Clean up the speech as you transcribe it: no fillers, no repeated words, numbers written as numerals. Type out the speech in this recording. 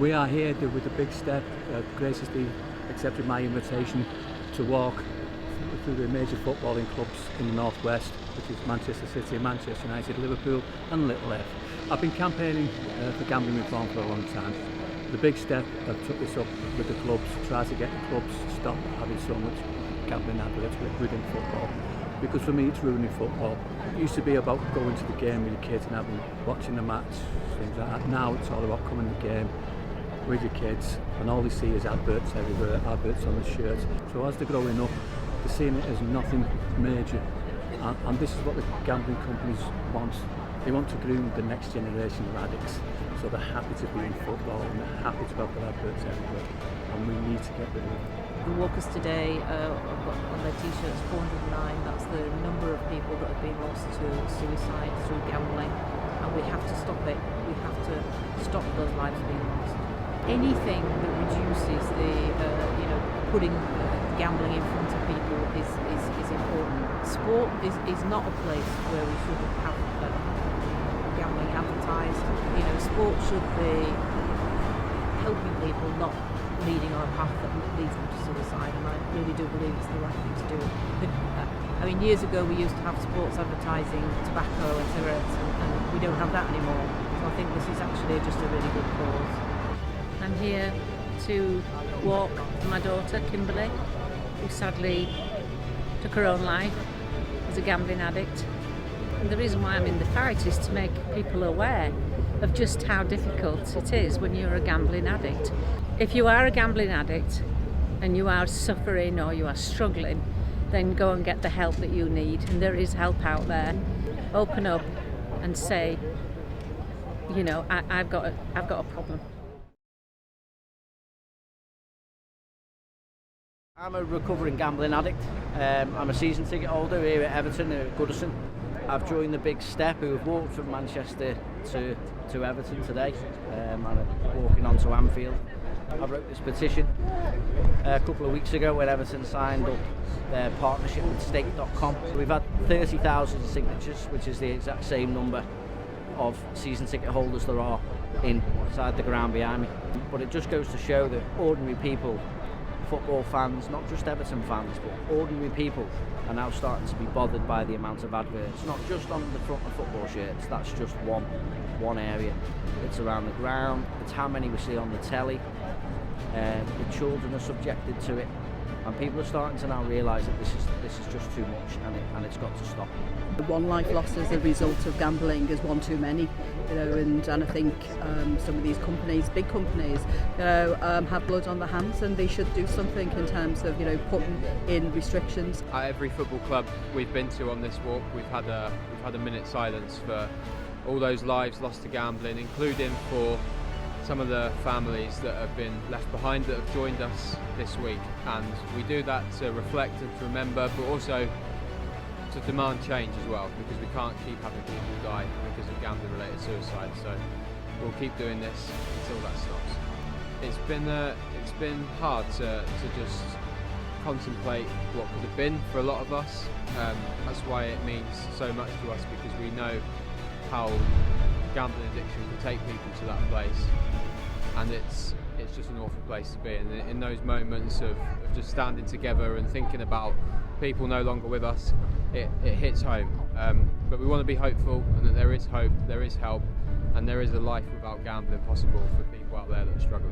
We are here with a big step, graciously accepted my invitation to walk through the major footballing clubs in the northwest, which is Manchester City, Manchester United, Liverpool and Little F. I've been campaigning for gambling reform for a long time. The big step, I've took this up with the clubs, try to get the clubs to stop having so much gambling adverts within football. Because for me it's ruining football. It used to be about going to the game with your kids and watching the match, things like that. Now it's all about coming to the game with your kids and all they see is adverts everywhere, adverts on the shirts. So as they're growing up, they're seeing it as nothing major. And this is what the gambling companies want. They want to groom the next generation of addicts. So they're happy to be in football and they're happy to have their adverts everywhere. And we need to get rid of them. The walkers today have got on their t-shirts 409. That's the number of people that have been lost to suicide through gambling. And we have to stop it. We have to stop those lives being lost. Anything that reduces the, putting gambling in front of people is important. Sport is not a place where we should have gambling advertised. Sport should be helping people, not leading on a path that leads them to suicide, and I really do believe it's the right thing to do. Years ago we used to have sports advertising tobacco and cigarettes, and we don't have that anymore. So I think this is actually just a really good cause. I'm here to walk for my daughter, Kimberly, who sadly took her own life as a gambling addict. And the reason why I'm in the fight is to make people aware of just how difficult it is when you're a gambling addict. If you are a gambling addict and you are suffering or you are struggling, then go and get the help that you need, and there is help out there. Open up and say, I've got a problem. I'm a recovering gambling addict. I'm a season ticket holder here at Everton, at Goodison. I've joined the big step who have walked from Manchester to Everton today, and walking onto Anfield. I wrote this petition a couple of weeks ago when Everton signed up their partnership with stake.com. We've had 30,000 signatures, which is the exact same number of season ticket holders there are inside the ground behind me. But it just goes to show that ordinary people, football fans, not just Everton fans, but ordinary people are now starting to be bothered by the amount of adverts, not just on the front of football shirts. That's just one area. It's around the ground, it's how many we see on the telly. The children are subjected to it, and people are starting to now realise that this is just too much, and it's got to stop. One life lost as a result of gambling is one too many, and I think some of these companies, big companies, have blood on their hands, and they should do something in terms of putting in restrictions. At every football club we've been to on this walk, we've had a minute silence for all those lives lost to gambling, including for some of the families that have been left behind that have joined us this week. And we do that to reflect and to remember, but also to demand change as well, because we can't keep having people die because of gambling related suicide. So we'll keep doing this until that stops. It's been hard to just contemplate what could have been for a lot of us. That's why it means so much to us, because we know how gambling addiction can take people to that place, and it's just an awful place to be. And in those moments of just standing together and thinking about people no longer with us, it hits home. But we want to be hopeful, and that there is hope, there is help, and there is a life without gambling possible for people out there that are struggling.